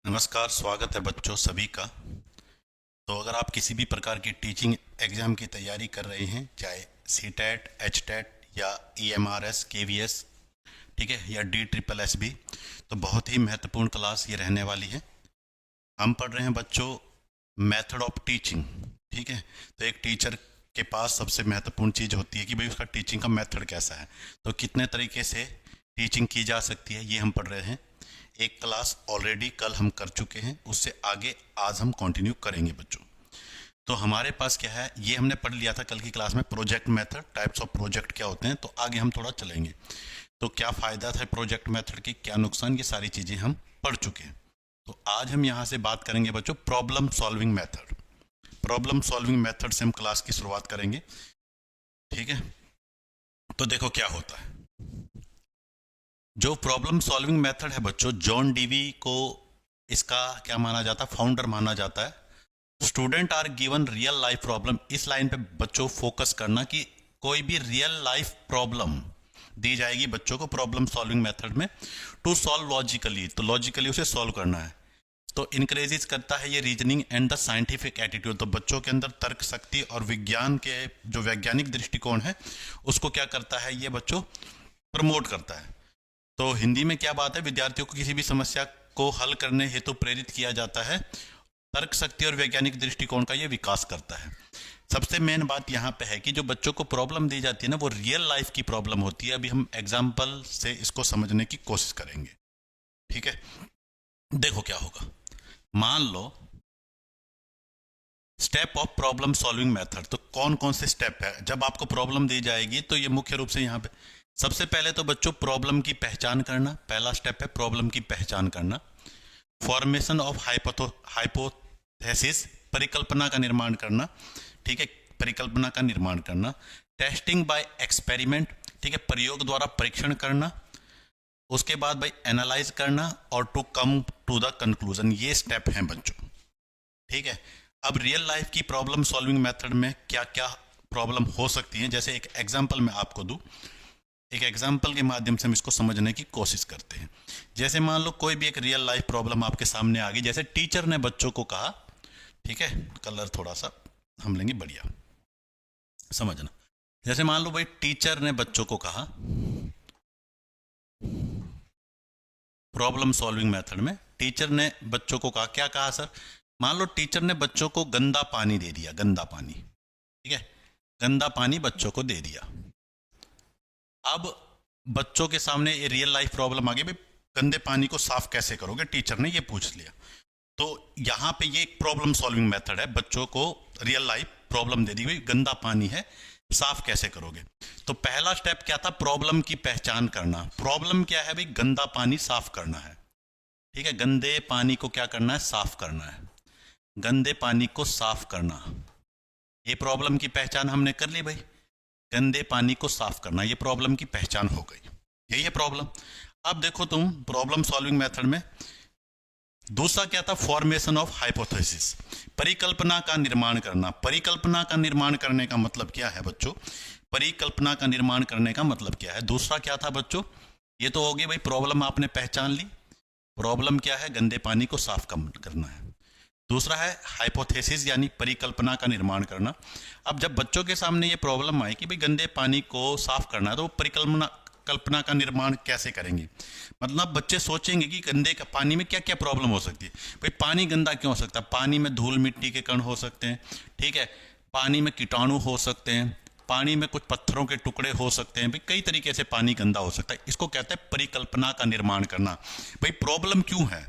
नमस्कार, स्वागत है बच्चों सभी का। तो अगर आप किसी भी प्रकार की टीचिंग एग्ज़ाम की तैयारी कर रहे हैं, चाहे सीटेट, एचटेट या ईएमआरएस, केवीएस, ठीक है, या डी ट्रिपल एस भी, तो बहुत ही महत्वपूर्ण क्लास ये रहने वाली है। हम पढ़ रहे हैं बच्चों मेथड ऑफ टीचिंग। ठीक है, तो एक टीचर के पास सबसे महत्वपूर्ण चीज़ होती है कि भाई उसका टीचिंग का मेथड कैसा है, तो कितने तरीके से टीचिंग की जा सकती है, ये हम पढ़ रहे हैं। एक क्लास ऑलरेडी कल हम कर चुके हैं, उससे आगे आज हम कंटिन्यू करेंगे बच्चों। तो हमारे पास क्या है, ये हमने पढ़ लिया था कल की क्लास में, project method, types of project क्या होते हैं। तो आगे हम थोड़ा चलेंगे, तो क्या फ़ायदा था प्रोजेक्ट मेथड की, क्या नुकसान, ये सारी चीज़ें हम पढ़ चुके हैं। तो आज हम यहाँ से बात करेंगे बच्चों problem solving method. Problem solving method से हम क्लास की शुरुआत करेंगे। ठीक है, तो देखो क्या होता है। जो प्रॉब्लम सॉल्विंग मेथड है बच्चों, जॉन डीवी को इसका क्या माना जाता है, फाउंडर माना जाता है। Student are given real life problem, इस लाइन पे बच्चों फोकस करना कि कोई भी रियल लाइफ प्रॉब्लम दी जाएगी बच्चों को प्रॉब्लम सॉल्विंग मेथड में, टू सॉल्व लॉजिकली, तो लॉजिकली उसे सॉल्व करना है। तो इनक्रेजेस करता है ये reasoning and the scientific attitude, तो बच्चों के अंदर तर्क शक्ति और विज्ञान के जो वैज्ञानिक दृष्टिकोण है उसको क्या करता है, ये बच्चों प्रमोट करता है। तो हिंदी में क्या बात है, विद्यार्थियों को किसी भी समस्या को हल करने हेतु प्रेरित किया जाता है। तर्क शक्ति और वैज्ञानिक दृष्टिकोण का ये विकास करता है। सबसे मेन बात यहाँ पे है कि जो बच्चों को प्रॉब्लम दी जाती है ना, वो रियल लाइफ की प्रॉब्लम होती है। अभी हम एग्जाम्पल से इसको समझने की कोशिश करेंगे। ठीक है, देखो क्या होगा। मान लो step of problem solving method, तो कौन कौन से स्टेप है जब आपको प्रॉब्लम दी जाएगी, तो ये मुख्य रूप से यहाँ पे सबसे पहले तो बच्चों प्रॉब्लम की पहचान करना, पहला स्टेप है प्रॉब्लम की पहचान करना। फॉर्मेशन ऑफ हाइपोथेसिस, परिकल्पना का निर्माण करना। ठीक है, परिकल्पना का निर्माण करना। टेस्टिंग बाय एक्सपेरिमेंट, ठीक है, प्रयोग द्वारा परीक्षण करना। उसके बाद भाई एनालाइज करना और to come to the conclusion, ये स्टेप हैं बच्चों। ठीक है, अब रियल लाइफ की प्रॉब्लम सॉल्विंग मेथड में क्या क्या प्रॉब्लम हो सकती है, जैसे एक एग्जांपल मैं आपको दूं। एक एग्जाम्पल के माध्यम से हम इसको समझने की कोशिश करते हैं। जैसे मान लो कोई भी एक रियल लाइफ प्रॉब्लम आपके सामने आ गई, जैसे टीचर ने बच्चों को कहा, ठीक है, कलर थोड़ा सा हम लेंगे बढ़िया समझना। जैसे मान लो भाई टीचर ने बच्चों को कहा, प्रॉब्लम सॉल्विंग मेथड में टीचर ने बच्चों को कहा, क्या कहा सर, मान लो टीचर ने बच्चों को गंदा पानी दे दिया, गंदा पानी, ठीक है, गंदा पानी बच्चों को दे दिया। अब बच्चों के सामने ये रियल लाइफ प्रॉब्लम आ गई, भाई गंदे पानी को साफ कैसे करोगे, टीचर ने ये पूछ लिया। तो यहाँ पे ये एक प्रॉब्लम सॉल्विंग मेथड है, बच्चों को रियल लाइफ प्रॉब्लम दे दी, भाई गंदा पानी है, साफ कैसे करोगे। तो पहला स्टेप क्या था, प्रॉब्लम की पहचान करना। प्रॉब्लम क्या है भाई, गंदा पानी साफ करना है। ठीक है, गंदे पानी को क्या करना है, साफ करना है, गंदे पानी को साफ करना। ये प्रॉब्लम की पहचान हमने कर ली भाई, गंदे पानी को साफ करना, ये प्रॉब्लम की पहचान हो गई, यही है प्रॉब्लम। अब देखो तुम प्रॉब्लम सॉल्विंग मेथड में दूसरा क्या था, फॉर्मेशन ऑफ हाइपोथेसिस, परिकल्पना का निर्माण करना। परिकल्पना का निर्माण करने का मतलब क्या है बच्चों, परिकल्पना का निर्माण करने का मतलब क्या है। दूसरा क्या था बच्चों, ये तो हो गई भाई प्रॉब्लम आपने पहचान ली, प्रॉब्लम क्या है, गंदे पानी को साफ करना है। दूसरा है हाइपोथेसिस, यानी परिकल्पना का निर्माण करना। अब जब बच्चों के सामने ये प्रॉब्लम आए कि भाई गंदे पानी को साफ करना है, तो वो परिकल्पना का निर्माण कैसे करेंगे। मतलब बच्चे सोचेंगे कि गंदे का पानी में क्या क्या प्रॉब्लम हो सकती है। भाई पानी गंदा क्यों हो सकता है, पानी में धूल मिट्टी के कण हो सकते हैं, ठीक है, पानी में कीटाणु हो सकते हैं, पानी में कुछ पत्थरों के टुकड़े हो सकते हैं, भाई कई तरीके से पानी गंदा हो सकता है। इसको कहते हैं परिकल्पना का निर्माण करना। भाई प्रॉब्लम क्यों है,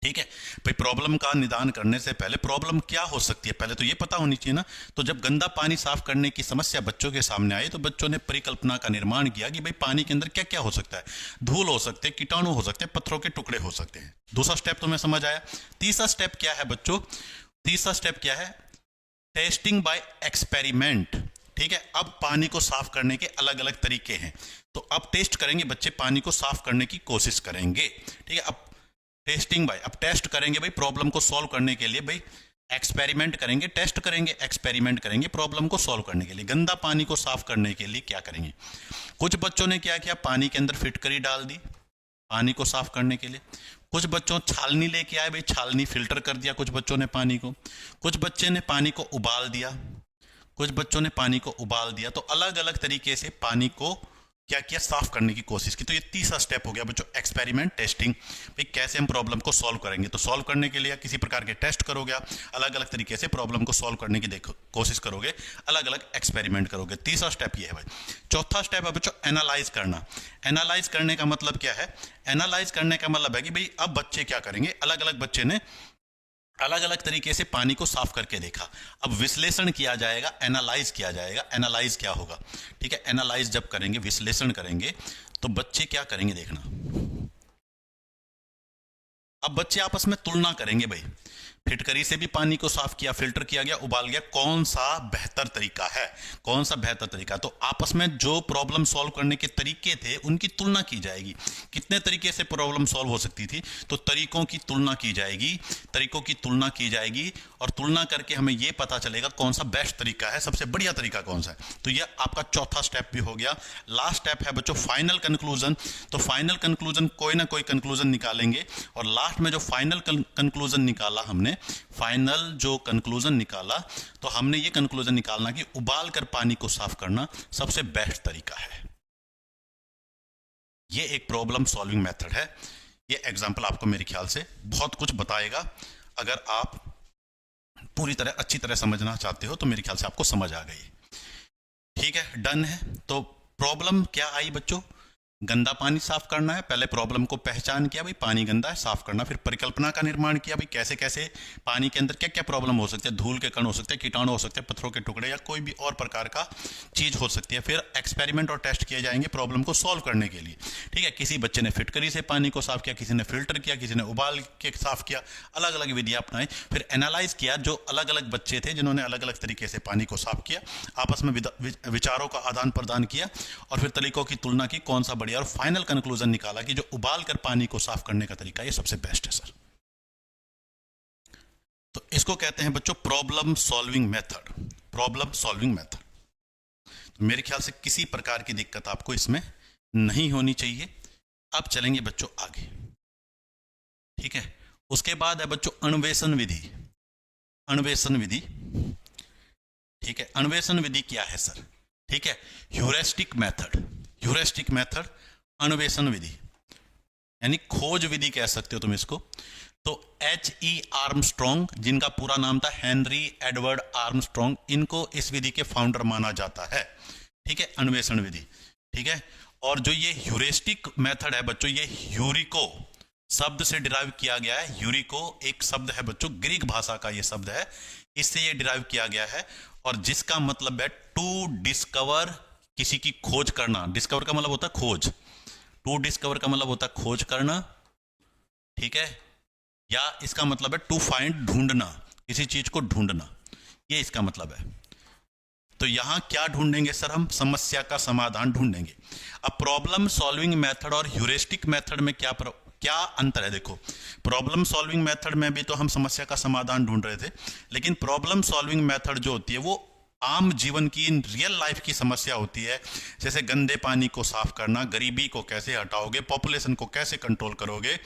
ठीक है, भाई प्रॉब्लम का निदान करने से पहले प्रॉब्लम क्या हो सकती है पहले तो ये पता होनी चाहिए ना। तो जब गंदा पानी साफ करने की समस्या बच्चों के सामने आई, तो बच्चों ने परिकल्पना का निर्माण किया कि भाई पानी के अंदर क्या क्या हो सकता है, धूल हो सकते हैं, कीटाणु हो सकते हैं, पत्थरों के टुकड़े हो सकते हैं। दूसरा स्टेप तुम्हें समझ आया। तीसरा स्टेप क्या है बच्चों, तीसरा स्टेप क्या है, टेस्टिंग बाय एक्सपेरिमेंट। ठीक है, अब पानी को साफ करने के अलग अलग तरीके हैं, तो अब टेस्ट करेंगे बच्चे, पानी को साफ करने की कोशिश करेंगे। ठीक है, अब टेस्टिंग बाय, अब टेस्ट करेंगे भाई प्रॉब्लम को सॉल्व करने के लिए, भाई एक्सपेरिमेंट करेंगे, टेस्ट करेंगे, एक्सपेरिमेंट करेंगे प्रॉब्लम को सॉल्व करने के लिए। गंदा पानी को साफ करने के लिए क्या करेंगे, कुछ बच्चों ने क्या किया, पानी के अंदर फिटकरी डाल दी पानी को साफ करने के लिए। कुछ बच्चों छालनी लेके आए, भाई छालनी फिल्टर कर दिया कुछ बच्चों ने पानी को, कुछ बच्चे ने पानी को उबाल दिया, कुछ बच्चों ने पानी को उबाल दिया। तो अलग अलग तरीके से पानी को क्या किया, साफ करने की कोशिश की। तो ये तीसरा स्टेप हो गया बच्चों, एक्सपेरिमेंट टेस्टिंग। भाई कैसे हम प्रॉब्लम को सॉल्व करेंगे, तो सॉल्व करने के लिए किसी प्रकार के टेस्ट करोगे, अलग अलग तरीके से प्रॉब्लम को सॉल्व करने की कोशिश करोगे, अलग अलग एक्सपेरिमेंट करोगे। तीसरा स्टेप ये है भाई। चौथा स्टेप है बच्चों एनालाइज करना। एनालाइज करने का मतलब क्या है, एनालाइज करने का मतलब है कि भाई अब बच्चे क्या करेंगे, अलग अलग बच्चे ने अलग अलग तरीके से पानी को साफ करके देखा। अब विश्लेषण किया जाएगा, एनालाइज किया जाएगा। एनालाइज क्या होगा, ठीक है, एनालाइज जब करेंगे, विश्लेषण करेंगे, तो बच्चे क्या करेंगे देखना। अब बच्चे आपस में तुलना करेंगे, भाई फिटकरी से भी पानी को साफ किया, फिल्टर किया गया, उबाल गया, कौन सा बेहतर तरीका है, कौन सा बेहतर तरीका। तो आपस में जो प्रॉब्लम सॉल्व करने के तरीके थे उनकी तुलना की जाएगी। कितने तरीके से प्रॉब्लम सॉल्व हो सकती थी, तो तरीकों की तुलना की जाएगी, तरीकों की तुलना की जाएगी, और तुलना करके हमें यह पता चलेगा कौन सा बेस्ट तरीका है, सबसे बढ़िया तरीका कौन सा है। तो यह आपका चौथा स्टेप भी हो गया। लास्ट स्टेप है बच्चों फाइनल कंक्लूजन। तो फाइनल कंक्लूजन, कोई ना कोई कंक्लूजन निकालेंगे, और लास्ट में जो फाइनल कंक्लूजन निकाला हमने, फाइनल जो कंक्लूजन निकाला, तो हमने ये कंक्लूजन निकालना कि उबाल कर पानी को साफ करना सबसे बेस्ट तरीका है। ये एक प्रॉब्लम सॉल्विंग मेथड है। ये एग्जांपल आपको मेरे ख्याल से बहुत कुछ बताएगा। अगर आप पूरी तरह अच्छी तरह समझना चाहते हो तो मेरे ख्याल से आपको समझ आ गई। ठीक है, डन है। तो प्रॉब्लम क्या आई बच्चों, गंदा पानी साफ करना है। पहले प्रॉब्लम को पहचान किया, भाई पानी गंदा है, साफ करना। फिर परिकल्पना का निर्माण किया, भाई कैसे कैसे पानी के अंदर क्या क्या प्रॉब्लम हो सकती है, धूल के कण हो सकते हैं, कीटाणु हो सकते हैं, पत्थरों के टुकड़े, या कोई भी और प्रकार का चीज हो सकती है। फिर एक्सपेरिमेंट और टेस्ट किए जाएंगे प्रॉब्लम को सॉल्व करने के लिए। ठीक है, किसी बच्चे ने फिटकरी से पानी को साफ किया, किसी ने फिल्टर किया, किसी ने उबाल के साफ किया, अलग अलग विधियां अपनाई। फिर एनालाइज किया, जो अलग अलग बच्चे थे जिन्होंने अलग अलग तरीके से पानी को साफ किया, आपस में विचारों का आदान प्रदान किया, और फिर तरीकों की तुलना की कौन सा बढ़िया, और फाइनल कंक्लूजन निकाला कि जो उबाल कर पानी को साफ करने का तरीका ये सबसे बेस्ट है सर। तो इसको कहते हैं बच्चों problem solving method. Problem solving method. तो मेरे ख्याल से किसी प्रकार की दिक्कत आपको इसमें नहीं होनी चाहिए। अब चलेंगे बच्चों आगे। ठीक है, उसके बाद है बच्चों अन्वेषण विधि। अन्वेषण विधि, ठीक है, अन्वेषण विधि क्या है सर, ठीक है, ह्यूरिस्टिक मेथड। ह्यूरिस्टिक मेथड, अन्वेषण विधि, यानी खोज विधि कह सकते हो तुम इसको। तो H.E. आर्मस्ट्रॉन्ग, जिनका पूरा नाम था हेनरी एडवर्ड आर्मस्ट्रॉन्ग, इनको इस विधि के फाउंडर माना जाता है। ठीक है, अन्वेषण विधि। ठीक है, और जो ये ह्यूरिस्टिक मेथड है बच्चों, ये ह्यूरिको शब्द से डिराइव किया गया है। ह्यूरिको एक शब्द है बच्चों, ग्रीक भाषा का ये शब्द है, इससे ये डिराइव किया गया है, और जिसका मतलब है टू डिस्कवर, किसी की खोज करना। डिस्कवर का मतलब होता है खोज, टू डिस्कवर का मतलब होता है खोज करना। ठीक है, या इसका मतलब है टू फाइंड, ढूंढना, किसी चीज को ढूंढना, ये इसका मतलब है। तो यहां क्या ढूंढेंगे सर, हम समस्या का समाधान ढूंढेंगे। अब प्रॉब्लम सॉल्विंग मेथड और ह्यूरिस्टिक मेथड में क्या अंतर है, देखो प्रॉब्लम सॉल्विंग मेथड में भी तो हम समस्या का समाधान ढूंढ रहे थे, लेकिन प्रॉब्लम सॉल्विंग मेथड जो होती है वो आम जीवन की, रियल लाइफ की समस्या होती है। जैसे गंदे पानी को साफ करना, गरीबी को कैसे हटाओगे, पॉपुलेशन को कैसे कंट्रोल करोगे,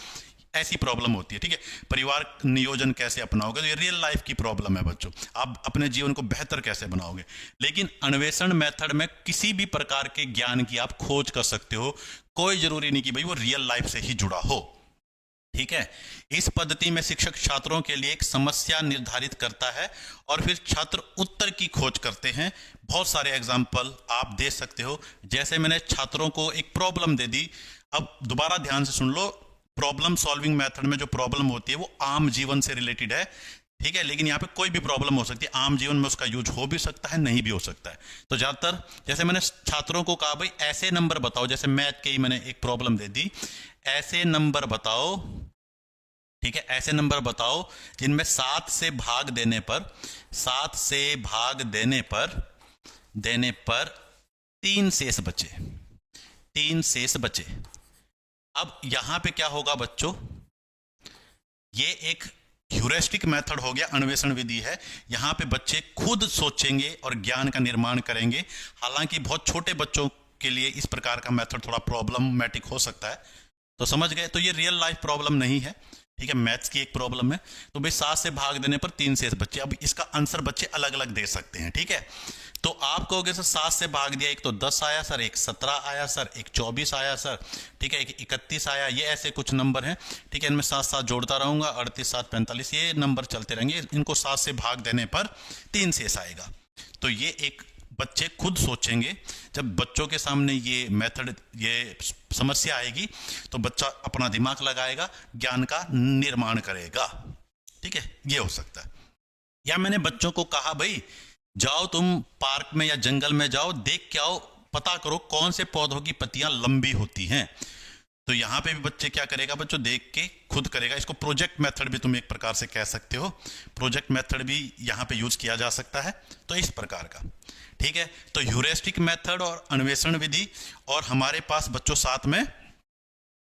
ऐसी प्रॉब्लम होती है। ठीक है, परिवार नियोजन कैसे अपनाओगे, तो ये रियल लाइफ की प्रॉब्लम है बच्चों। आप अपने जीवन को बेहतर कैसे बनाओगे। लेकिन अन्वेषण मेथड में किसी भी प्रकार के ज्ञान की आप खोज कर सकते हो, कोई जरूरी नहीं कि भाई वो रियल लाइफ से ही जुड़ा हो। ठीक है, इस पद्धति में शिक्षक छात्रों के लिए एक समस्या निर्धारित करता है और फिर छात्र उत्तर की खोज करते हैं। बहुत सारे एग्जाम्पल आप दे सकते हो। जैसे मैंने छात्रों को एक प्रॉब्लम दे दी, अब दोबारा ध्यान से सुन लो। प्रॉब्लम सॉल्विंग मेथड में जो प्रॉब्लम होती है वो आम जीवन से रिलेटेड है। ठीक है, लेकिन यहाँ पे कोई भी प्रॉब्लम हो सकती है, आम जीवन में उसका यूज हो भी सकता है, नहीं भी हो सकता है। तो ज्यादातर जैसे मैंने छात्रों को कहा भाई ऐसे नंबर बताओ, जैसे मैथ के ही मैंने एक प्रॉब्लम दे दी, ऐसे नंबर बताओ। ठीक है, ऐसे नंबर बताओ जिनमें 7 से भाग देने पर 3 शेष बचे, 3 शेष बचे। अब यहां पे क्या होगा बच्चों, ये एक ह्यूरिस्टिक मेथड हो गया, अन्वेषण विधि है। यहां पे बच्चे खुद सोचेंगे और ज्ञान का निर्माण करेंगे। हालांकि बहुत छोटे बच्चों के लिए इस प्रकार का मेथड थोड़ा प्रॉब्लमैटिक हो सकता है, तो समझ गए, तो ये रियल लाइफ प्रॉब्लम नहीं है, ठीक है, मैथ्स की एक प्रॉब्लम है। तो भाई 7 से भाग देने पर 3 शेष बच्चे, अब इसका आंसर बच्चे अलग अलग दे सकते हैं, ठीक है। तो आप कहोगे सर 7 से भाग दिया, एक तो 10 आया सर, एक 17 आया सर, एक 24 आया सर, ठीक है, एक 31 आया, ये ऐसे कुछ नंबर हैं, ठीक है, इनमें 7 7 जोड़ता रहूंगा, 38 7 45, ये नंबर चलते रहेंगे, इनको 7 से भाग देने पर 3 शेष आएगा। तो ये एक बच्चे खुद सोचेंगे, जब बच्चों के सामने ये मेथड, ये समस्या आएगी तो बच्चा अपना दिमाग लगाएगा, ज्ञान का निर्माण करेगा, ठीक है, ये हो सकता है। या मैंने बच्चों को कहा भाई जाओ तुम पार्क में या जंगल में जाओ, देख के आओ, पता करो कौन से पौधों की पत्तियां लंबी होती हैं। तो यहां पे भी बच्चे क्या करेगा, बच्चों देख के खुद करेगा। इसको प्रोजेक्ट मेथड भी तुम एक प्रकार से कह सकते हो, प्रोजेक्ट मेथड भी यहां पे यूज किया जा सकता है। तो इस प्रकार का, ठीक है। तो ह्यूरिस्टिक मेथड और अन्वेषण विधि, और हमारे पास बच्चों साथ में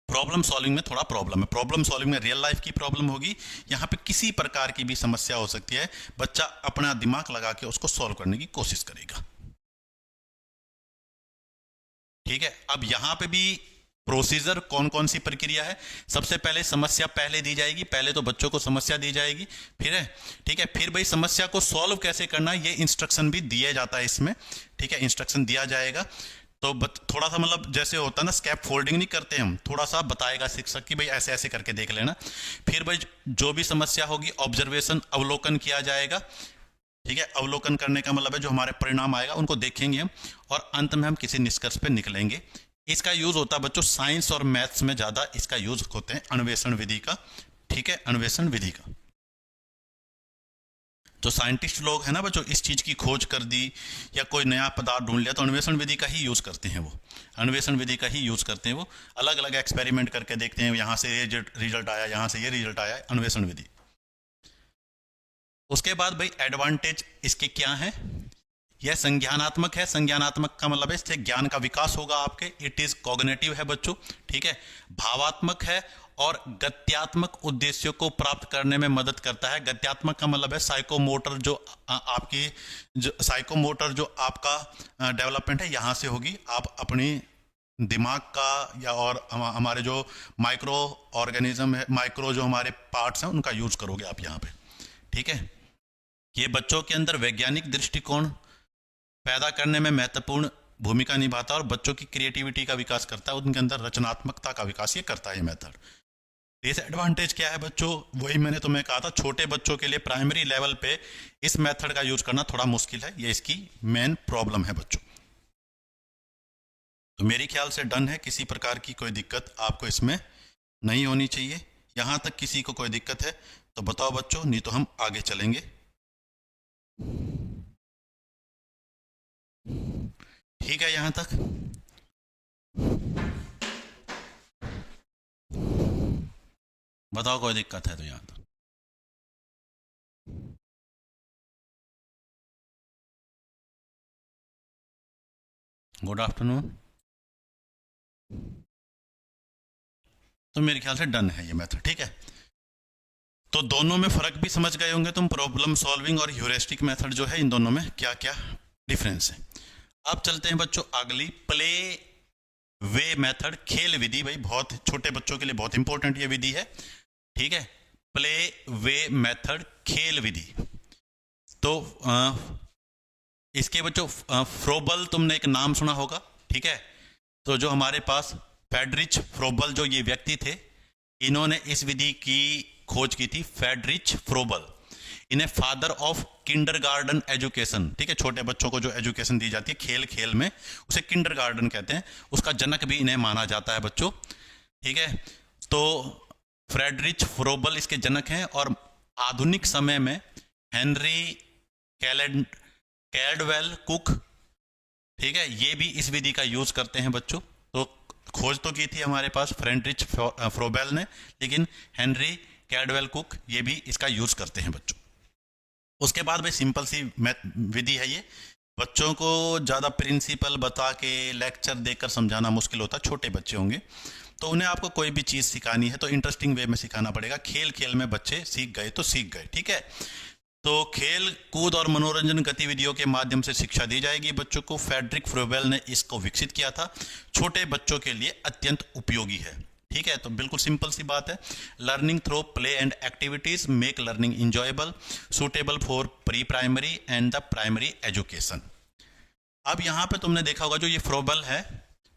प्रॉब्लम सॉल्विंग में थोड़ा प्रॉब्लम है। प्रॉब्लम सॉल्विंग में रियल लाइफ की प्रॉब्लम होगी, यहां पे किसी प्रकार की भी समस्या हो सकती है, बच्चा अपना दिमाग लगा के उसको सॉल्व करने की कोशिश करेगा, ठीक है। अब यहां पे भी प्रोसीजर, कौन कौन सी प्रक्रिया है, सबसे पहले समस्या पहले दी जाएगी, पहले तो बच्चों को समस्या दी जाएगी, फिर है, ठीक है, फिर भाई समस्या को सॉल्व कैसे करना है ये इंस्ट्रक्शन भी दिया जाता है इसमें, ठीक है, इंस्ट्रक्शन दिया जाएगा। तो थोड़ा सा मतलब जैसे होता है ना, स्कैप फोल्डिंग नहीं करते हम, थोड़ा सा बताएगा शिक्षक कि भाई ऐसे ऐसे करके देख लेना। फिर भाई जो भी समस्या होगी ऑब्जर्वेशन, अवलोकन किया जाएगा, ठीक है, अवलोकन करने का मतलब है जो हमारे परिणाम आएगा उनको देखेंगे हम, और अंत में हम किसी निष्कर्ष पे निकलेंगे। इसका यूज होता है बच्चों साइंस और मैथ्स में ज्यादा इसका यूज होते हैं, अन्वेषण विधि का, ठीक है, अन्वेषण विधि का। जो साइंटिस्ट लोग हैं ना बच्चों, इस चीज की खोज कर दी या कोई नया पदार्थ ढूंढ लिया तो अन्वेषण विधि का ही यूज करते हैं, वो अन्वेषण विधि का ही यूज करते हैं, वो अलग अलग एक्सपेरिमेंट करके देखते हैं, यहां से ये रिजल्ट आया, यहां से ये रिजल्ट आया, अन्वेषण विधि। उसके बाद भाई एडवांटेज इसके क्या है, यह संज्ञानात्मक है। संज्ञानात्मक का मतलब है इससे ज्ञान का विकास होगा आपके, इट इज कॉग्निटिव है बच्चों, ठीक है। भावात्मक है और गत्यात्मक उद्देश्यों को प्राप्त करने में मदद करता है। गत्यात्मक का मतलब है साइकोमोटर, जो आपकी जो साइकोमोटर जो आपका डेवलपमेंट है यहां से होगी, आप अपनी दिमाग का या और हमारे जो माइक्रो ऑर्गेनिज्म है, माइक्रो जो हमारे पार्ट्स हैं उनका यूज करोगे आप यहाँ पे, ठीक है। ये बच्चों के अंदर वैज्ञानिक दृष्टिकोण पैदा करने में महत्वपूर्ण भूमिका निभाता है और बच्चों की क्रिएटिविटी का विकास करता है, उनके अंदर रचनात्मकता का विकास ये करता है ये मेथड। डिसएडवांटेज क्या है बच्चों, वही मैंने तुम्हें कहा था, छोटे बच्चों के लिए प्राइमरी लेवल पे इस मेथड का यूज करना थोड़ा मुश्किल है, ये इसकी मेन प्रॉब्लम है बच्चों। तो मेरे ख्याल से डन है, किसी प्रकार की कोई दिक्कत आपको इसमें नहीं होनी चाहिए। यहां तक किसी को कोई दिक्कत है तो बताओ बच्चों, नहीं तो हम आगे चलेंगे। ठीक है, यहां तक बताओ कोई दिक्कत है तो यहां तक। Good afternoon. तो मेरे ख्याल से डन है ये मेथड, ठीक है। तो दोनों में फर्क भी समझ गए होंगे तुम, प्रॉब्लम सॉल्विंग और ह्यूरिस्टिक मेथड जो है इन दोनों में क्या क्या डिफरेंस है। अब चलते हैं बच्चों अगली, प्ले वे मेथड, खेल विधि। भाई बहुत छोटे बच्चों के लिए बहुत इंपॉर्टेंट ये विधि है, ठीक है। प्ले वे मेथड, खेल विधि। तो इसके बच्चों फ्रोबल, तुमने एक नाम सुना होगा, ठीक है। तो जो हमारे पास फेडरिच फ्रोबल जो ये व्यक्ति थे, इन्होंने इस विधि की खोज की थी, फेडरिच फ्रोबल। इन्हें फादर ऑफ किंडरगार्टन एजुकेशन, ठीक है, छोटे बच्चों को जो एजुकेशन दी जाती है खेल खेल में, उसे किंडरगार्टन कहते हैं, उसका जनक भी इन्हें माना जाता है बच्चों, ठीक है। तो फ्रेडरिच फ्रोबल इसके जनक हैं, और आधुनिक समय में हेनरी कैल्डवेल कुक, ठीक है, ये भी इस विधि का यूज करते हैं बच्चों। तो खोज तो की थी हमारे पास फ्रेडरिच फ्रोबेल ने, लेकिन हेनरी कैल्डवेल कुक ये भी इसका यूज करते हैं बच्चों। उसके बाद भाई सिंपल सी विधि है ये, बच्चों को ज़्यादा प्रिंसिपल बता के लेक्चर देकर समझाना मुश्किल होता, छोटे बच्चे होंगे तो उन्हें आपको कोई भी चीज़ सिखानी है तो इंटरेस्टिंग वे में सिखाना पड़ेगा। खेल खेल में बच्चे सीख गए तो सीख गए, ठीक है। तो खेल कूद और मनोरंजन गतिविधियों के माध्यम से शिक्षा दी जाएगी बच्चों को। फेडरिक फ्रोबेल ने इसको विकसित किया था, छोटे बच्चों के लिए अत्यंत उपयोगी है, ठीक है, तो बिल्कुल सिंपल सी बात है। Learning through play and activities make learning enjoyable, suitable for pre primary and the primary education. अब यहां पे तुमने देखा होगा जो ये फ्रोबेल है,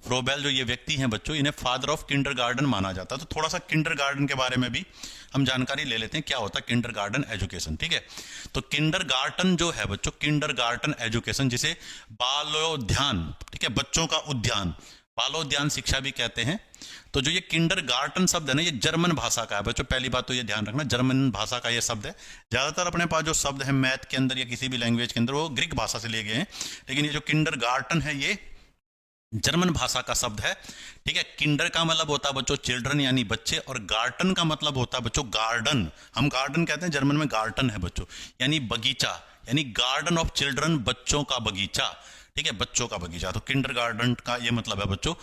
फ्रोबेल जो ये व्यक्ति हैं बच्चों, इन्हें फादर ऑफ किंडरगार्टन माना जाता है। तो थोड़ा सा किंडरगार्टन के बारे में भी हम जानकारी ले लेते हैं, क्या होता है किंडरगार्टन एजुकेशन। ठीक है, तो किंडरगार्टन जो है बच्चों, किंडरगार्टन एजुकेशन जिसे बालोद्यान, ठीक है, बच्चों का उद्यान, बालोद्यान शिक्षा भी कहते हैं। तो जो ये किंडरगार्टन शब्द है ना, ये जर्मन भाषा का है बच्चों। पहली बात तो ये ध्यान रखना, जर्मन भाषा का ये शब्द है। ज्यादातर अपने पास जो शब्द है मैथ के अंदर या किसी भी लैंग्वेज के अंदर वो ग्रीक भाषा से लिए गए हैं, लेकिन ये जो किंडरगार्टन है ये जर्मन भाषा का शब्द है। ठीक है, किंडर का मतलब होता है बच्चों चिल्ड्रन यानी बच्चे, और गार्टन का मतलब होता है बच्चों गार्डन। हम गार्डन कहते हैं, जर्मन में गार्टन है बच्चों, यानी बगीचा, यानी गार्डन ऑफ चिल्ड्रन, बच्चों का बगीचा। ठीक है, बच्चों का बगीचा। तो किंडरगार्टन का ये मतलब है बच्चों।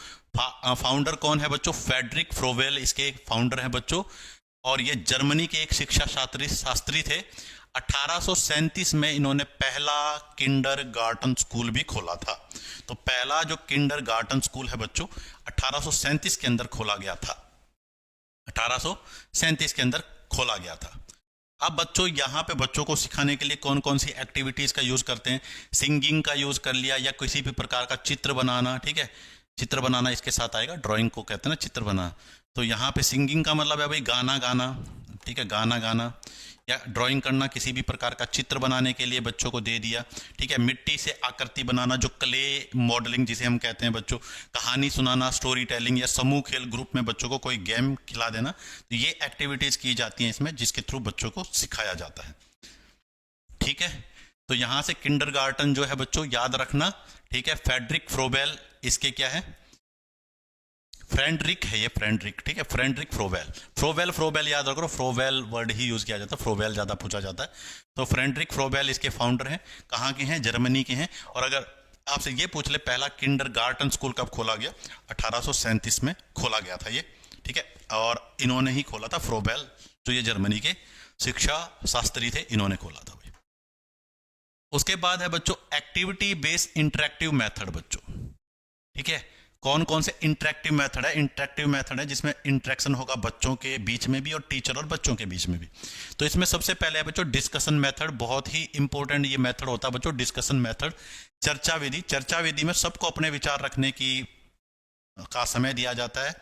फाउंडर कौन है बच्चों? फ्रेडरिक फ्रोबेल इसके फाउंडर है बच्चों, और ये जर्मनी के एक शिक्षा शास्त्री थे। 1837 में इन्होंने पहला किंडरगार्टन स्कूल भी खोला था। तो पहला जो किंडरगार्टन स्कूल है बच्चों 1837 के अंदर खोला गया था, 1837 के अंदर खोला गया था। अब बच्चों यहाँ पे बच्चों को सिखाने के लिए कौन कौन सी एक्टिविटीज का यूज करते हैं? सिंगिंग का यूज कर लिया, या किसी भी प्रकार का चित्र बनाना। ठीक है, चित्र बनाना इसके साथ आएगा, ड्राइंग को कहते हैं ना चित्र बनाना। तो यहाँ पे सिंगिंग का मतलब है भाई गाना गाना, ठीक है, गाना गाना, या ड्राइंग करना, किसी भी प्रकार का चित्र बनाने के लिए बच्चों को दे दिया। ठीक है, मिट्टी से आकृति बनाना, जो क्ले मॉडलिंग जिसे हम कहते हैं बच्चों, कहानी सुनाना, स्टोरी टेलिंग, या समूह खेल, ग्रुप में बच्चों को कोई गेम खिला देना। तो ये एक्टिविटीज की जाती हैं इसमें, जिसके थ्रू बच्चों को सिखाया जाता है। ठीक है, तो यहां से किंडरगार्टन जो है बच्चों याद रखना। ठीक है, फ्रेडरिक फ्रोबेल इसके क्या है? फ्रेडरिक है ये, फ्रेडरिक। ठीक है, फ्रेडरिक फ्रोबेल। फ्रोबेल फ्रोबेल याद रखो, फ्रोबेल वर्ड ही यूज किया जाता है, फ्रोबेल ज्यादा पूछा जाता है। तो फ्रेडरिक फ्रोबेल इसके फाउंडर हैं। कहाँ के हैं? जर्मनी के हैं। और अगर आपसे ये पूछ ले पहला किंडरगार्टन स्कूल कब खोला गया? 1837 में खोला गया था ये। ठीक है, और इन्होंने ही खोला था, फ्रोबेल जो ये जर्मनी के शिक्षा शास्त्री थे, इन्होंने खोला था भाई। उसके बाद है बच्चों एक्टिविटी बेस्ड इंटरेक्टिव मेथड बच्चों। ठीक है, कौन कौन से इंटरेक्टिव मेथड है? इंटरेक्टिव मेथड है जिसमें इंटरेक्शन होगा बच्चों के बीच में भी और टीचर और बच्चों के बीच में भी। तो इसमें सबसे पहले है बच्चों डिस्कशन मेथड। बहुत ही इंपॉर्टेंट ये मेथड होता है बच्चों, डिस्कशन मेथड। चर्चा विधि, चर्चा विधि में सबको अपने विचार रखने का समय दिया जाता है,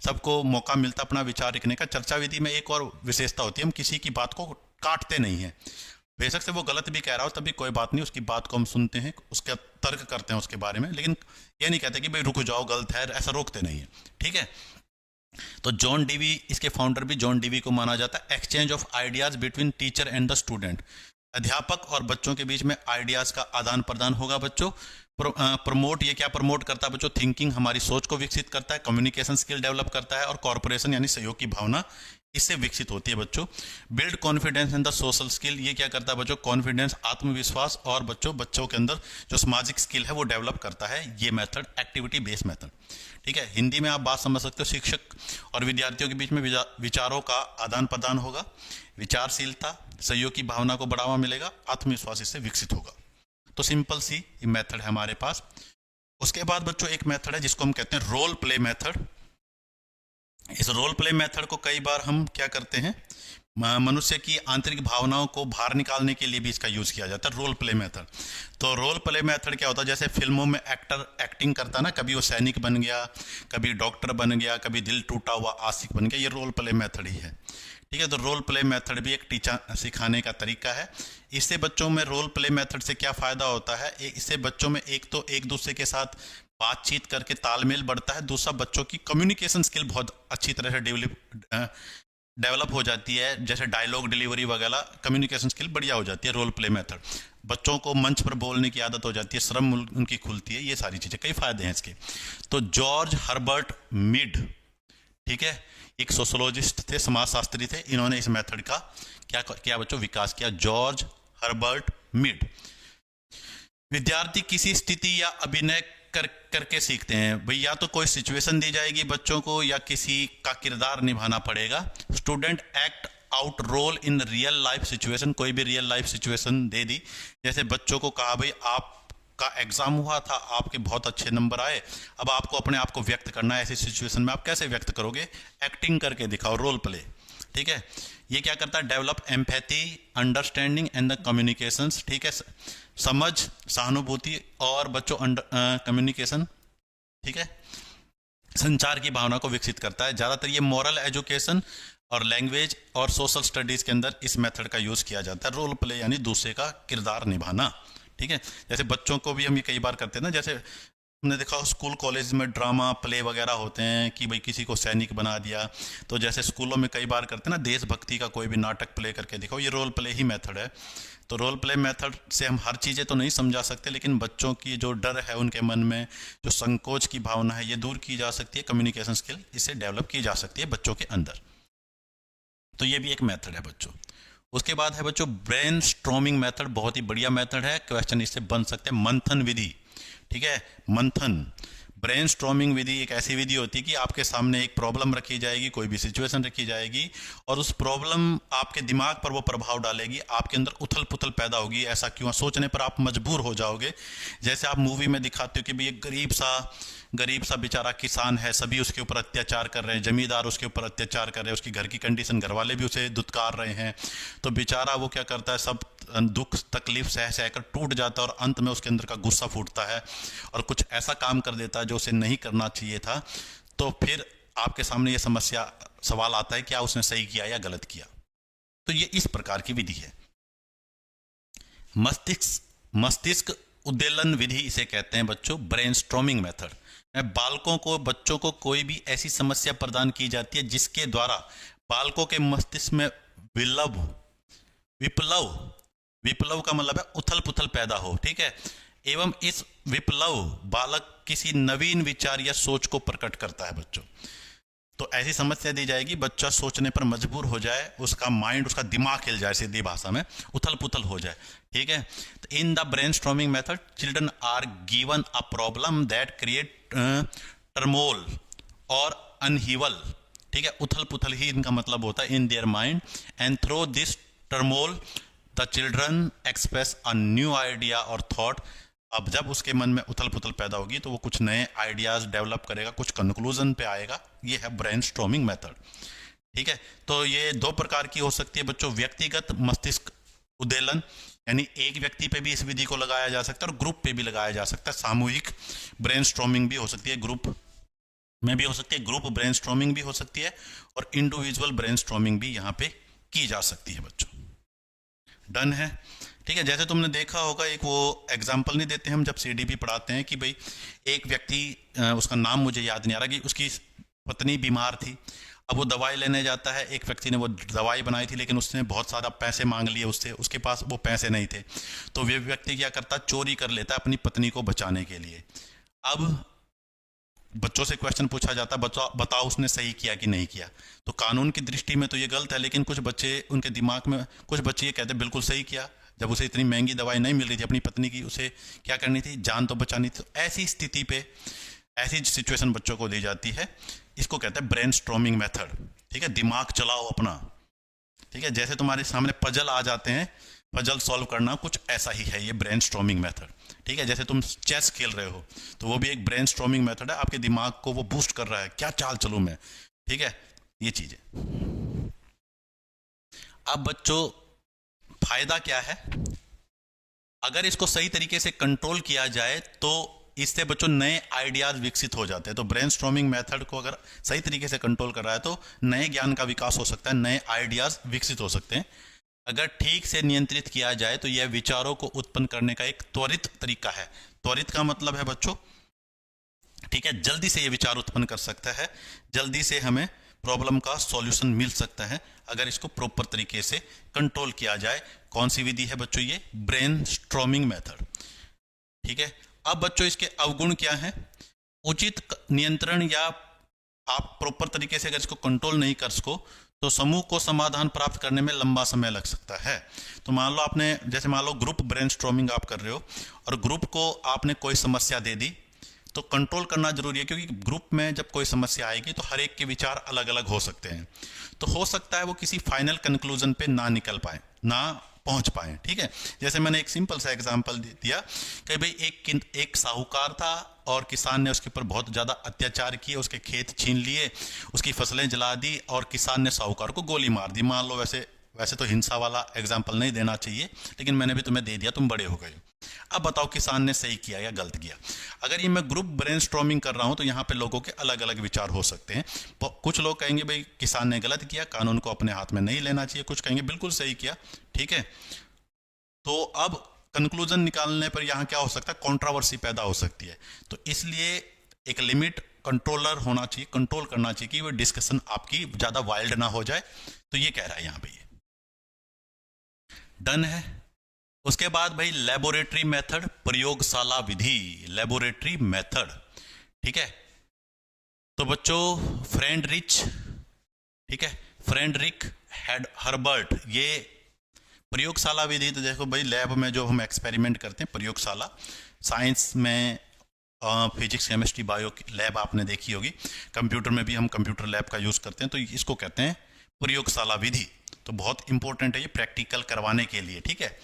सबको मौका मिलता अपना विचार रखने का। चर्चा विधि में एक और विशेषता होती है, हम किसी की बात को काटते नहीं है। बेशक से वो गलत भी कह रहा हो तभी कोई बात नहीं, उसकी बात को हम सुनते हैं, उसका तर्क करते हैं उसके बारे में, लेकिन ये नहीं कहते कि भाई रुक जाओ, गलत है, ऐसा रोकते नहीं है। ठीक है, तो जॉन डीवी इसके फाउंडर भी जॉन डीवी को माना जाता है। Exchange of ideas between teacher and the student, अध्यापक और बच्चों के बीच में आइडियाज का आदान प्रदान होगा बच्चों। प्रमोट, ये क्या प्रमोट करता है बच्चों? थिंकिंग, हमारी सोच को विकसित करता है। कम्युनिकेशन स्किल डेवलप करता है, और कॉर्पोरेशन यानी सहयोग की भावना इससे विकसित होती है बच्चों। Build confidence in the social skill, ये क्या करता है बच्चों? कॉन्फिडेंस, आत्मविश्वास, और बच्चों के अंदर जो सामाजिक स्किल है वो डेवलप करता है ये मेथड, एक्टिविटी बेस्ड मेथड। ठीक है, हिंदी में आप बात समझ सकते हो, शिक्षक और विद्यार्थियों के बीच में विचारों का आदान प्रदान होगा, विचारशीलता, सहयोग की भावना को बढ़ावा मिलेगा, आत्मविश्वास इससे विकसित होगा। तो सिंपल सी ये मेथड है हमारे पास। उसके बाद बच्चों एक मेथड है जिसको हम कहते हैं रोल प्ले मेथड। इस रोल प्ले मेथड को कई बार हम क्या करते हैं, मनुष्य की आंतरिक भावनाओं को बाहर निकालने के लिए भी इसका यूज किया जाता है, रोल प्ले मेथड। तो रोल प्ले मेथड क्या होता है? जैसे फिल्मों में एक्टर एक्टिंग करता है ना, कभी वो सैनिक बन गया, कभी डॉक्टर बन गया, कभी दिल टूटा हुआ आशिक बन गया, ये रोल प्ले मेथड ही है। ठीक है, तो रोल प्ले मेथड भी एक टीचर सिखाने का तरीका है। इससे बच्चों में रोल प्ले मेथड से क्या फायदा होता है? इससे बच्चों में एक तो एक दूसरे के साथ बातचीत करके तालमेल बढ़ता है, दूसरा बच्चों की कम्युनिकेशन स्किल बहुत अच्छी तरह से डेवलप हो जाती है, जैसे डायलॉग डिलीवरी वगैरह, कम्युनिकेशन स्किल बढ़िया हो जाती है रोल प्ले मेथड। बच्चों को मंच पर बोलने की आदत हो जाती है, श्रम उनकी खुलती है, ये सारी चीजें, कई फायदे हैं इसके। तो जॉर्ज हर्बर्ट मीड, ठीक है, एक सोशोलॉजिस्ट थे, समाजशास्त्री थे, इन्होंने इस मेथड का क्या किया बच्चों? विकास किया, जॉर्ज हर्बर्ट मीड। विद्यार्थी किसी स्थिति या अभिनय करके सीखते हैं भाई, या तो कोई सिचुएशन दी जाएगी बच्चों को या किसी का किरदार निभाना पड़ेगा। Student act out role in real life situation, कोई भी रियल लाइफ सिचुएशन दे दी, जैसे बच्चों को कहा भाई आप का एग्जाम हुआ था, आपके बहुत अच्छे नंबर आए, अब आपको अपने आप को व्यक्त करना है। ऐसी सिचुएशन में आप कैसे व्यक्त करोगे? एक्टिंग करके दिखाओ, रोल प्ले। ठीक है, ये क्या करता है? Develop empathy, understanding and the communications. ठीक है, समझ, सहानुभूति और बच्चों कम्युनिकेशन, ठीक है, संचार की भावना को विकसित करता है। ज़्यादातर ये मॉरल एजुकेशन और लैंग्वेज और सोशल स्टडीज़ के अंदर इस मेथड का यूज़ किया जाता है। रोल प्ले यानी दूसरे का किरदार निभाना। ठीक है, जैसे बच्चों को भी हम ये कई बार करते हैं ना, जैसे हमने देखा हो स्कूल कॉलेज में ड्रामा प्ले वगैरह होते हैं कि भाई किसी को सैनिक बना दिया, तो जैसे स्कूलों में कई बार करते हैं ना, देशभक्ति का कोई भी नाटक प्ले करके दिखाओ, ये रोल प्ले ही मेथड है। तो रोल प्ले मेथड से हम हर चीज़ें तो नहीं समझा सकते, लेकिन बच्चों की जो डर है, उनके मन में जो संकोच की भावना है, ये दूर की जा सकती है। कम्युनिकेशन स्किल इससे डेवलप की जा सकती है बच्चों के अंदर। तो ये भी एक मेथड है बच्चों। उसके बाद है बच्चों ब्रेन स्ट्रॉमिंग मेथड, बहुत ही बढ़िया मेथड है। क्वेश्चन इससे बन सकते हैं। मंथन विधि, ठीक है, मंथन। ब्रेन स्ट्रॉमिंग विधि एक ऐसी विधि होती है कि आपके सामने एक प्रॉब्लम रखी जाएगी, कोई भी सिचुएशन रखी जाएगी, और उस प्रॉब्लम आपके दिमाग पर वो प्रभाव डालेगी, आपके अंदर उथल पुथल पैदा होगी। ऐसा क्यों? सोचने पर आप मजबूर हो जाओगे। जैसे आप मूवी में दिखाते हो कि भाई एक गरीब सा बेचारा किसान है, सभी उसके ऊपर अत्याचार कर रहे हैं, जमींदार उसके ऊपर अत्याचार कर रहे हैं, उसकी घर की कंडीशन, घर वाले भी उसे दुत्कार रहे हैं, तो बेचारा वो क्या करता है, सब दुख तकलीफ सह सहकर टूट जाता है, और अंत में उसके अंदर का गुस्सा फूटता है और कुछ ऐसा काम कर देता है जो उसे नहीं करना चाहिए था। तो फिर आपके सामने ये सवाल आता है क्या उसने सही किया या गलत किया। तो ये इस प्रकार की विधि है। मस्तिष्क उद्वेलन विधि इसे कहते हैं बच्चों, ब्रेन स्ट्रॉमिंग मेथड। बालकों को, बच्चों को कोई भी ऐसी समस्या प्रदान की जाती है जिसके द्वारा बालकों के मस्तिष्क में विप्लव का मतलब है उथल पुथल पैदा हो। ठीक है, एवं इस विप्लव बालक किसी नवीन विचार या सोच को प्रकट करता है बच्चों। तो ऐसी समस्या दी जाएगी, बच्चा सोचने पर मजबूर हो जाए, उसका माइंड, उसका दिमाग हिल जाए, सीधी भाषा में उथल पुथल हो जाए। ठीक है, तो in the brain storming method children are given a problem that create turmoil और अनहीवल। ठीक है, उथल पुथल ही इनका मतलब होता है in their mind, and through this turmoil the children express a new idea और थॉट। अब जब उसके मन में उथल पुथल पैदा होगी तो वो कुछ नए आइडियाज डेवलप करेगा, कुछ कंक्लूजन पे आएगा। ये है ब्रेन स्टॉर्मिंग मेथड। ठीक है, तो ये दो प्रकार की हो सकती है बच्चों, व्यक्तिगत मस्तिष्क उद्वेलन, यानी एक व्यक्ति पे भी इस विधि को लगाया जा सकता है और ग्रुप पे भी लगाया जा सकता है। सामूहिक ब्रेन स्टॉर्मिंग भी हो सकती है, ग्रुप में भी हो सकती है, ग्रुप ब्रेन स्टॉर्मिंग भी हो सकती है, और इंडिविजुअल ब्रेन स्टॉर्मिंग भी यहाँ पे की जा सकती है बच्चों। डन है। ठीक है, जैसे तुमने देखा होगा, एक वो एग्जाम्पल नहीं देते हम जब सीडीपी पढ़ाते हैं कि भाई एक व्यक्ति, उसका नाम मुझे याद नहीं आ रहा, कि उसकी पत्नी बीमार थी, अब वो दवाई लेने जाता है। एक व्यक्ति ने वो दवाई बनाई थी, लेकिन उसने बहुत सारा पैसे मांग लिए उससे, उसके पास वो पैसे नहीं थे, तो वे व्यक्ति क्या करता, चोरी कर लेता अपनी पत्नी को बचाने के लिए। अब बच्चों से क्वेश्चन पूछा जाता है, बताओ उसने सही किया कि नहीं किया। तो कानून की दृष्टि में तो ये गलत है, लेकिन कुछ बच्चे, उनके दिमाग में कुछ बच्चे ये कहते हैं बिल्कुल सही किया, जब उसे इतनी महंगी दवाई नहीं मिल रही थी अपनी पत्नी की, उसे क्या करनी थी, जान तो बचानी थी। तो ऐसी स्थिति पे ऐसी सिचुएशन बच्चों को दी जाती है, इसको कहते हैं ब्रेन स्टॉर्मिंग मेथड। ठीक है, दिमाग चलाओ अपना। ठीक है, जैसे तुम्हारे सामने पजल आ जाते हैं, पजल सॉल्व करना कुछ ऐसा ही है ये ब्रेन स्टॉर्मिंग मेथड। ठीक है, जैसे तुम चेस खेल रहे हो तो वो भी एक ब्रेन स्टॉर्मिंग मेथड है, आपके दिमाग को वो बूस्ट कर रहा है, क्या चाल चलूं मैं। ठीक है, ये चीजें। अब बच्चों फायदा क्या है, अगर इसको सही तरीके से कंट्रोल किया जाए तो इससे बच्चों नए आइडियाज विकसित हो जाते हैं। तो ब्रेन स्टॉर्मिंग मेथड को अगर सही तरीके से कंट्रोल कर रहा है तो नए ज्ञान का विकास हो सकता है, नए आइडियाज विकसित हो सकते हैं। अगर ठीक से नियंत्रित किया जाए तो यह विचारों को उत्पन्न करने का एक त्वरित तरीका है। त्वरित का मतलब है बच्चों, ठीक है, जल्दी से ये विचार उत्पन्न कर सकता है, जल्दी से हमें प्रॉब्लम का सॉल्यूशन मिल सकता है अगर इसको प्रॉपर तरीके से कंट्रोल किया जाए। कौन सी विधि है बच्चों, ये ब्रेन स्टॉर्मिंग मेथड। ठीक है, अब बच्चों इसके अवगुण क्या हैं। उचित नियंत्रण या आप प्रॉपर तरीके से अगर इसको कंट्रोल नहीं कर सको तो समूह को समाधान प्राप्त करने में लंबा समय लग सकता है। तो मान लो आपने, जैसे मान लो ग्रुप ब्रेन स्टॉर्मिंग आप कर रहे हो और ग्रुप को आपने कोई समस्या दे दी, तो कंट्रोल करना जरूरी है, क्योंकि ग्रुप में जब कोई समस्या आएगी तो हर एक के विचार अलग अलग हो सकते हैं। तो हो सकता है वो किसी फाइनल कंक्लूजन पे ना निकल पाए, ना पहुंच पाएँ। ठीक है, जैसे मैंने एक सिंपल सा एग्जांपल दिया कि भाई एक साहूकार था और किसान ने उसके ऊपर बहुत ज़्यादा अत्याचार किए, उसके खेत छीन लिए, उसकी फसलें जला दी और किसान ने साहूकार को गोली मार दी। मान लो वैसे तो हिंसा वाला एग्जाम्पल नहीं देना चाहिए, लेकिन मैंने भी तुम्हें दे दिया, तुम बड़े हो गए। अब बताओ किसान ने सही किया या गलत किया। अगर ये मैं ग्रुप ब्रेनस्टॉर्मिंग कर रहा हूं तो यहाँ पे लोगों के अलग अलग विचार हो सकते हैं। कुछ लोग कहेंगे भाई किसान ने गलत किया, कानून को अपने हाथ में नहीं लेना चाहिए। कुछ कहेंगे बिल्कुल सही किया। ठीक है, तो अब कंक्लूजन निकालने पर यहाँ क्या हो सकता है, कंट्रोवर्सी पैदा हो सकती है। तो इसलिए एक लिमिट कंट्रोलर होना चाहिए, कंट्रोल करना चाहिए कि वो डिस्कशन आपकी ज्यादा वाइल्ड ना हो जाए। तो ये कह रहा है यहाँ पे, डन है। उसके बाद भाई लेबोरेटरी मेथड, प्रयोगशाला विधि, लेबोरेटरी मेथड। ठीक है, तो बच्चों फ्रेडरिच, ठीक है, फ्रेडरिक हर्बर्ट, ये प्रयोगशाला विधि। तो देखो भाई लैब में जो हम एक्सपेरिमेंट करते हैं, प्रयोगशाला, साइंस में फिजिक्स केमिस्ट्री बायो लैब आपने देखी होगी, कंप्यूटर में भी हम कंप्यूटर लैब का यूज करते हैं, तो इसको कहते हैं प्रयोगशाला विधि। तो बहुत इंपॉर्टेंट है ये प्रैक्टिकल करवाने के लिए। ठीक है,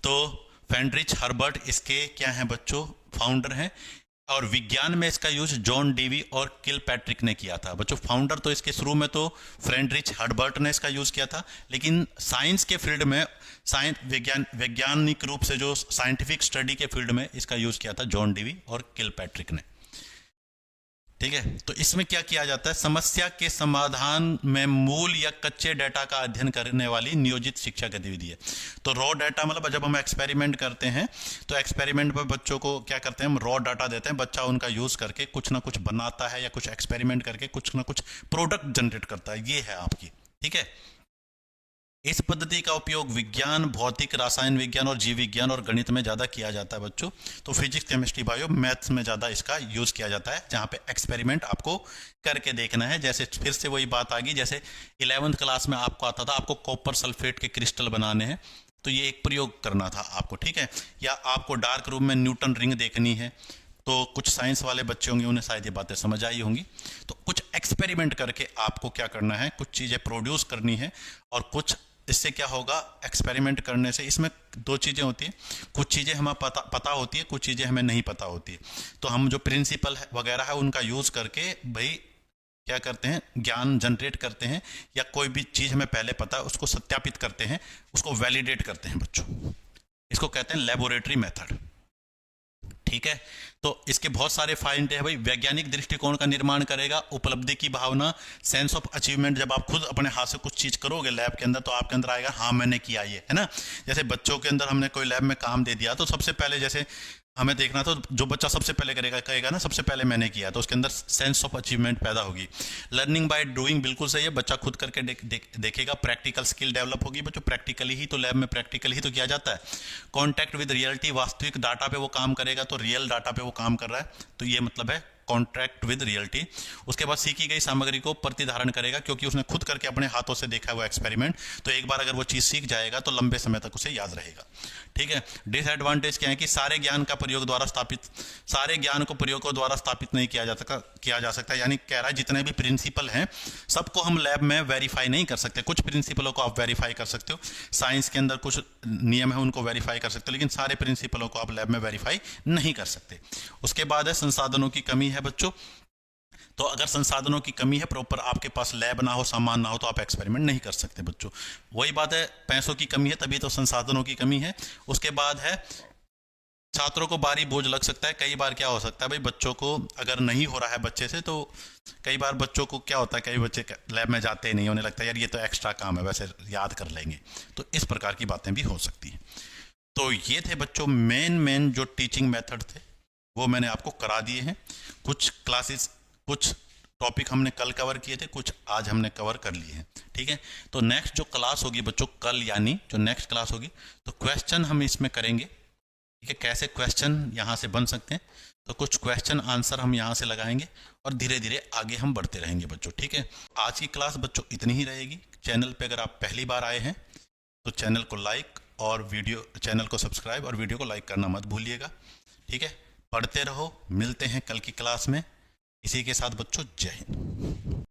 तो फ्रेडरिच हर्बर्ट इसके क्या हैं बच्चों, फाउंडर हैं। और विज्ञान में इसका यूज जॉन डेवी और किलपैट्रिक ने किया था बच्चों। फाउंडर तो इसके शुरू में तो फ्रेडरिच हर्बर्ट ने इसका यूज किया था, लेकिन साइंस के फील्ड में, वैज्ञानिक रूप से जो साइंटिफिक स्टडी के फील्ड में इसका यूज किया था जॉन डेवी और किलपैट्रिक ने। ठीक है, तो इसमें क्या किया जाता है, समस्या के समाधान में मूल या कच्चे डेटा का अध्ययन करने वाली नियोजित शिक्षा गतिविधि है। तो रॉ डेटा मतलब जब हम एक्सपेरिमेंट करते हैं तो एक्सपेरिमेंट में बच्चों को क्या करते हैं, हम रॉ डाटा देते हैं, बच्चा उनका यूज करके कुछ ना कुछ बनाता है या कुछ एक्सपेरिमेंट करके कुछ ना कुछ प्रोडक्ट जनरेट करता है। ये है आपकी। ठीक है, इस पद्धति का उपयोग विज्ञान, भौतिक, रसायन विज्ञान और जीव विज्ञान और गणित में ज्यादा किया जाता है बच्चों। तो फिजिक्स केमिस्ट्री बायो मैथ्स में ज्यादा इसका यूज किया जाता है, जहां पे एक्सपेरिमेंट आपको करके देखना है। जैसे फिर से वही बात आ गई, जैसे 11th क्लास में आपको आता था, आपको कॉपर सल्फेट के क्रिस्टल बनाने हैं, तो ये एक प्रयोग करना था आपको। ठीक है, या आपको डार्क रूम में न्यूटन रिंग देखनी है, तो कुछ साइंस वाले बच्चे होंगे उन्हें शायद ये बातें समझ आई होंगी। तो कुछ एक्सपेरिमेंट करके आपको क्या करना है, कुछ चीजें प्रोड्यूस करनी है। और कुछ इससे क्या होगा, एक्सपेरिमेंट करने से इसमें दो चीजें होती हैं, कुछ चीजें हमें पता होती है, कुछ चीजें हमें नहीं पता होती है। तो हम जो प्रिंसिपल वगैरह है उनका यूज करके भाई क्या करते हैं, ज्ञान जनरेट करते हैं, या कोई भी चीज हमें पहले पता है उसको सत्यापित करते हैं, उसको वैलिडेट करते हैं बच्चों। इसको कहते हैं लेबोरेटरी मेथड। ठीक है, तो इसके बहुत सारे फायदे हैं भाई। वैज्ञानिक दृष्टिकोण का निर्माण करेगा, उपलब्धि की भावना, सेंस ऑफ अचीवमेंट। जब आप खुद अपने हाथ से कुछ चीज करोगे लैब के अंदर तो आपके अंदर आएगा हाँ मैंने किया ये, है ना। जैसे बच्चों के अंदर हमने कोई लैब में काम दे दिया तो सबसे पहले जैसे हमें देखना, तो जो बच्चा सबसे पहले कहेगा ना सबसे पहले मैंने किया, तो उसके अंदर सेंस ऑफ अचीवमेंट पैदा होगी। लर्निंग बाय डूइंग बिल्कुल सही है, बच्चा खुद करके देखेगा, प्रैक्टिकल स्किल डेवलप होगी बच्चों। प्रैक्टिकली ही तो लैब में प्रैक्टिकल ही तो किया जाता है। कॉन्टैक्ट विद रियलिटी, वास्तविक डाटा पे वो काम करेगा, तो रियल डाटा पे वो काम कर रहा है, तो ये मतलब है कॉन्ट्रैक्ट विद रियलिटी। उसके बाद सीखी गई सामग्री को प्रतिधारण करेगा, क्योंकि उसने खुद करके अपने हाथों से देखा है वो एक्सपेरिमेंट, तो एक बार अगर वो चीज सीख जाएगा तो लंबे समय तक उसे याद रहेगा। ठीक है, डिसएडवांटेज क्या है कि सारे ज्ञान को प्रयोग द्वारा स्थापित नहीं किया जा सकता। यानी कह रहा है जितने भी प्रिंसिपल हैं सबको हम लैब में वेरीफाई नहीं कर सकते। कुछ प्रिंसिपलों को आप वेरीफाई कर सकते हो, साइंस के अंदर कुछ नियम है उनको वेरीफाई कर सकते हो, लेकिन सारे प्रिंसिपलों को आप लैब में वेरीफाई नहीं कर सकते। उसके बाद है संसाधनों की कमी है बच्चों। तो अगर संसाधनों की कमी है, प्रॉपर आपके पास लैब ना हो, सामान ना हो, तो आप एक्सपेरिमेंट नहीं कर सकते बच्चों। वही बात है, पैसों की कमी है तभी तो संसाधनों की कमी है। उसके बाद है छात्रों को भारी बोझ लग सकता है। कई बार क्या हो सकता है भाई, बच्चों को अगर नहीं हो रहा है बच्चे से, तो कई बार बच्चों को क्या होता है, कई बच्चे लैब में जाते ही नहीं, उन्हें लगता है यार ये तो एक्स्ट्रा काम है, वैसे याद कर लेंगे। तो इस प्रकार की बातें भी हो सकती हैं। तो ये थे बच्चों मेन जो टीचिंग मेथड थे वो मैंने आपको करा दिए हैं। कुछ टॉपिक हमने कल कवर किए थे, कुछ आज हमने कवर कर लिए हैं। ठीक है, तो नेक्स्ट जो क्लास होगी बच्चों, कल यानी जो नेक्स्ट क्लास होगी, तो क्वेश्चन हम इसमें करेंगे। ठीक है, कैसे क्वेश्चन यहाँ से बन सकते हैं, तो कुछ क्वेश्चन आंसर हम यहाँ से लगाएंगे और धीरे धीरे आगे हम बढ़ते रहेंगे बच्चों। ठीक है, आज की क्लास बच्चों इतनी ही रहेगी। चैनल पे अगर आप पहली बार आए हैं तो चैनल को लाइक और चैनल को सब्सक्राइब और वीडियो को लाइक करना मत भूलिएगा। ठीक है, पढ़ते रहो, मिलते हैं कल की क्लास में। इसी के साथ बच्चों जय हिंद।